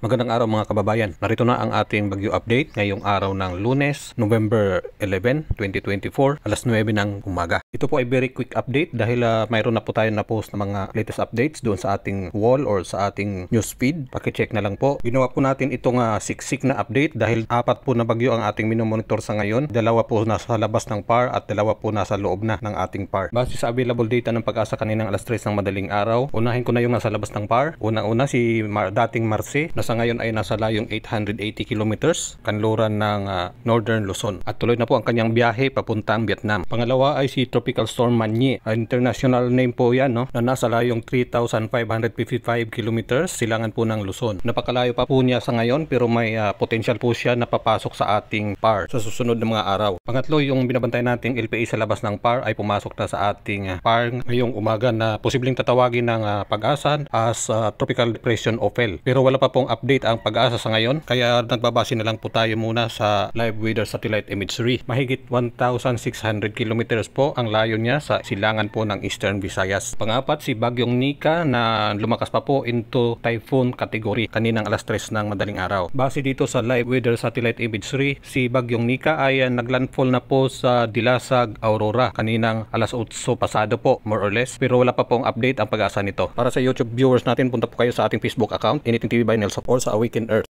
Magandang araw mga kababayan. Narito na ang ating bagyo update ngayong araw ng Lunes, November 11, 2024, alas 9 ng umaga. Ito po ay very quick update dahil mayroon na po tayo na post ng mga latest updates doon sa ating wall or sa ating newsfeed. Paki-check na lang po. Ginawa po natin itong siksik na update dahil 4 po na bagyo ang ating minomonitor sa ngayon. 2 po nasa labas ng PAR at 2 po nasa loob na ng ating PAR. Base sa available data ng Pag-asa kaninang alas 3 ng madaling araw, unahin ko na yung nasa labas ng PAR. Unang-una si dating Marce na sa ngayon ay nasa layong 880 kilometers kanluran ng Northern Luzon. At tuloy na po ang kanyang biyahe papuntang Vietnam. Pangalawa ay si Tropical Storm Manye. International name po yan, no? Na nasa layong 3,555 kilometers silangan po ng Luzon. Napakalayo pa po niya sa ngayon pero may potential po siya na papasok sa ating PAR sa susunod na mga araw. Pangatlo, yung binabantay nating LPA sa labas ng PAR ay pumasok na sa ating PAR ngayong umaga na posibleng tatawagin ng Pag-asa as Tropical Depression Ophel. Pero wala pa pong update ang Pag-asa sa ngayon, kaya nagbabase na lang po tayo muna sa live weather satellite imagery. Mahigit 1,600 kilometers po ang layo niya sa silangan po ng Eastern Visayas. Pangapat, si Bagyong Nika na lumakas pa po into typhoon category kaninang alas 3 ng madaling araw. Base dito sa live weather satellite imagery, si Bagyong Nika ay naglandfall na po sa Dilasag, Aurora kaninang alas 8 pasado po, more or less. Pero wala pa pong update ang Pag-asa nito. Para sa YouTube viewers natin, punta po kayo sa ating Facebook account, Anything TV by Nelson, or sa Awaken Earth.